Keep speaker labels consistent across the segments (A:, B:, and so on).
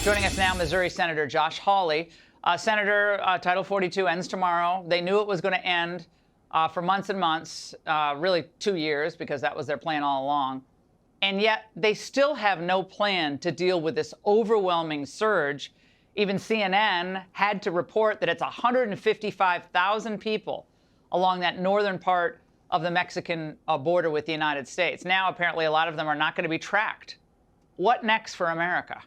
A: Joining us now, Missouri Senator Josh Hawley. Senator, Title 42 ends tomorrow. They knew it was going to end for months and months, really 2 years, because that was their plan all along. And yet they still have no plan to deal with this overwhelming surge. Even CNN had to report that it's 155,000 people along that northern part of the Mexican border with the United States. Now, apparently, a lot of them are not going to be tracked. What next for America?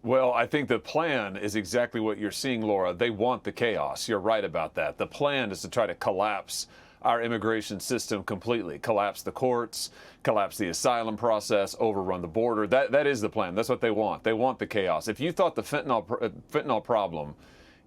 B: Well, I think the plan is exactly what you're seeing, Laura. They want the chaos. You're right about that. The plan is to try to collapse our immigration system completely, collapse the courts, collapse the asylum process, overrun the border. That is the plan. That's what they want. They want the chaos. If you thought the fentanyl problem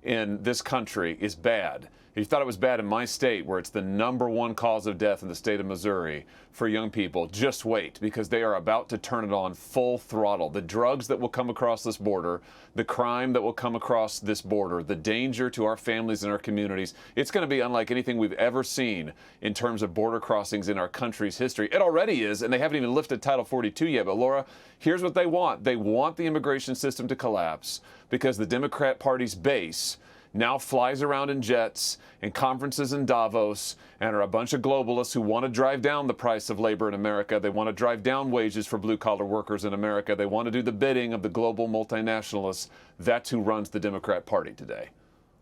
B: in this country is bad, if you thought it was bad in my state, where it's the #1 cause of death in the state of Missouri for young people, just wait, because they are about to turn it on full throttle. The drugs that will come across this border, the crime that will come across this border, the danger to our families and our communities, it's going to be unlike anything we've ever seen in terms of border crossings in our country's history. It already is, and they haven't even lifted Title 42 yet. But Laura, here's what they want. They want the immigration system to collapse because the Democrat Party's base now flies around in jets and conferences in Davos and are a bunch of globalists who want to drive down the price of labor in America. They want to drive down wages for blue-collar workers in America. They want to do the bidding of the global multinationalists. That's who runs the Democrat Party today.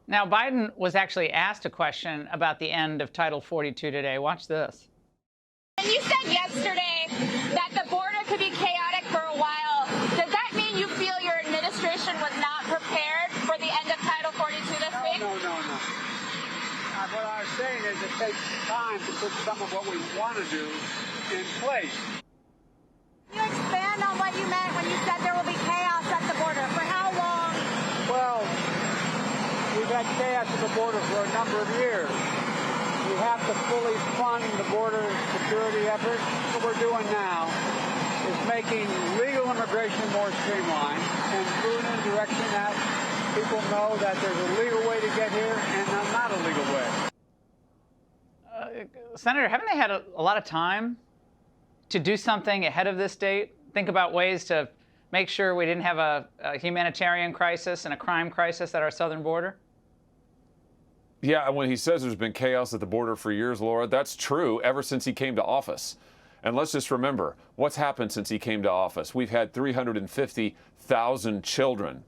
A: Now, Biden was actually asked a question about the end of Title 42 today. Watch this.
C: And you said yesterday that the border could be chaotic for a while. Does that mean you feel your administration was not prepared for the end of Title 42 this week?
D: No. What I was saying is it takes time to put some of what we want to do in place.
C: Can you expand on what you meant when you said there will be chaos at the border? For how long?
D: Well, we've had chaos at the border for a number of years. We have to fully fund the border security effort. What we're doing now is making legal immigration more streamlined and moving in a direction that people know that there's a legal way to get here and not a legal way.
A: Senator, haven't they had a lot of time to do something ahead of this date? Think about ways to make sure we didn't have a humanitarian crisis and a crime crisis at our southern border?
B: Yeah, when he says there's been chaos at the border for years, Laura, that's true ever since he came to office. And let's just remember what's happened since he came to office. We've had 350,000 children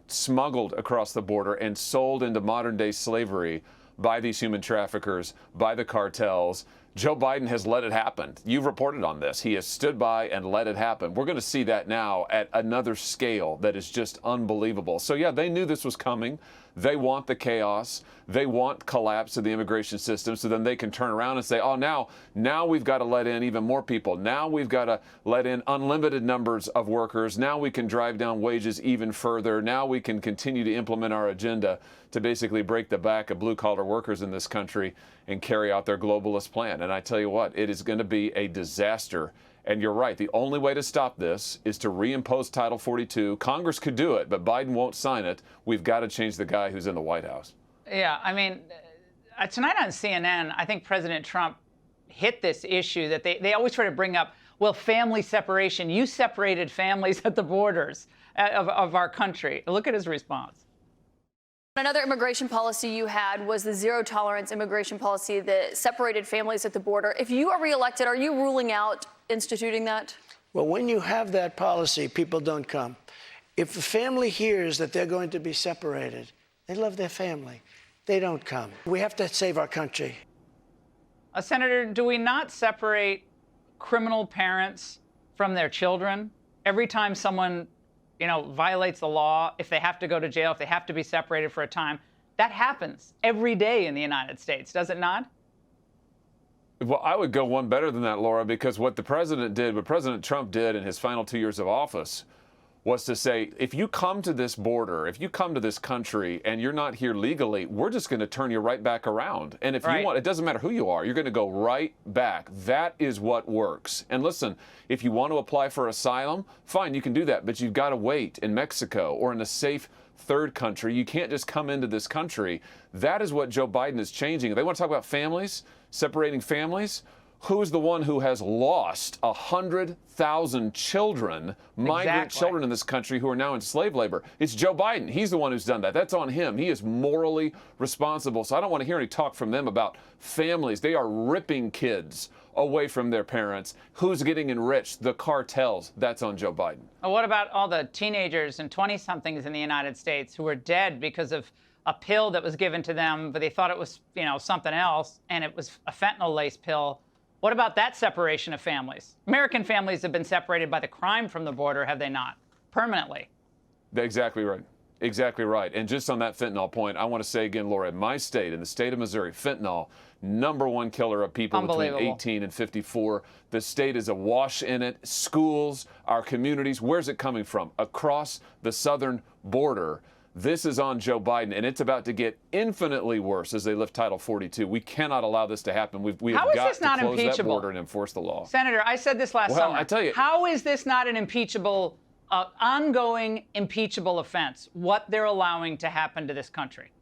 B: smuggled across the border and sold into modern-day slavery by these human traffickers, by the cartels. Joe Biden has let it happen. You've reported on this. He has stood by and let it happen. We're going to see that now at another scale that is just unbelievable. So, yeah, they knew this was coming. They want the chaos. They want collapse of the immigration system so then they can turn around and say, oh, now we've got to let in even more people. Now we've got to let in unlimited numbers of workers. Now we can drive down wages even further. Now we can continue to implement our agenda to basically break the back of blue-collar workers in this country and carry out their globalist plan. And I tell you what, it is going to be a disaster. And you're right. The only way to stop this is to reimpose Title 42. Congress could do it, but Biden won't sign it. We've got to change the guy who's in the White House.
A: Yeah, I mean, tonight on CNN, I think President Trump hit this issue that they always try to bring up, well, family separation. You separated families at the borders of our country. Look at his response.
E: Another immigration policy you had was the zero-tolerance immigration policy that separated families at the border. If you are reelected, are you ruling out instituting that?
F: Well, when you have that policy, people don't come. If the family hears that they're going to be separated, they love their family. They don't come. We have to save our country.
A: Senator, do we not separate criminal parents from their children? Every time someone violates the law, if they have to go to jail, if they have to be separated for a time, that happens every day in the United States, does it not?
B: Well, I would go one better than that, Laura, because what President Trump did in his final 2 years of office was to say, if you come to this border, if you come to this country and you're not here legally, we're just going to turn you right back around. And if you want, it doesn't matter who you are, you're going to go right back. That is what works. And listen, if you want to apply for asylum, fine, you can do that. But you've got to wait in Mexico or in a safe third country. You can't just come into this country. That is what Joe Biden is changing. They want to talk about families, separating families. Who's the one who has lost 100,000 children, migrant children in this country who are now in slave labor? It's Joe Biden. He's the one who's done that. That's on him. He is morally responsible. So I don't want to hear any talk from them about families. They are ripping kids away from their parents. Who's getting enriched? The cartels. That's on Joe Biden.
A: What about all the teenagers and 20-somethings in the United States who are dead because of a pill that was given to them, but they thought it was, something else, and it was a fentanyl-laced pill? What about that separation of families? American families have been separated by the crime from the border, have they not? Permanently.
B: Exactly right. Exactly right. And just on that fentanyl point, I want to say again, Laura, in my state, in the state of Missouri, fentanyl, #1 killer of people between 18 and 54. The state is awash in it. Schools, our communities, where's it coming from? Across the southern border. This is on Joe Biden, and it's about to get infinitely worse as they lift Title 42. We cannot allow this to happen. We have got to close that border and enforce the law.
A: Senator, I said this last summer.
B: I tell you,
A: how is this not an impeachable, ongoing impeachable offense, what they're allowing to happen to this country?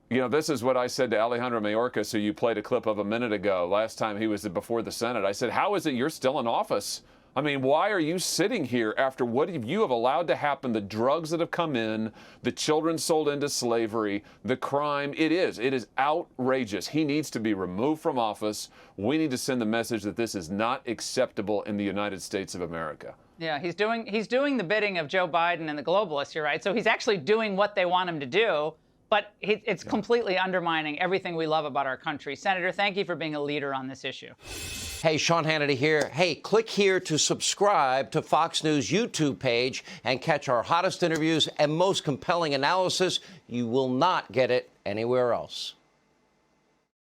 B: This is what I said to Alejandro Mayorkas, who you played a clip of a minute ago, last time he was before the Senate. I said, how is it you're still in office? I mean, why are you sitting here after what you have allowed to happen, the drugs that have come in, the children sold into slavery, the crime? It is outrageous. He needs to be removed from office. We need to send the message that this is not acceptable in the United States of America.
A: Yeah, he's doing the bidding of Joe Biden and the globalists, you're right. So he's actually doing what they want him to do, but it's completely undermining everything we love about our country. Senator, thank you for being a leader on this issue.
G: Hey, Sean Hannity here. Hey, click here to subscribe to Fox News YouTube page and catch our hottest interviews and most compelling analysis. You will not get it anywhere else.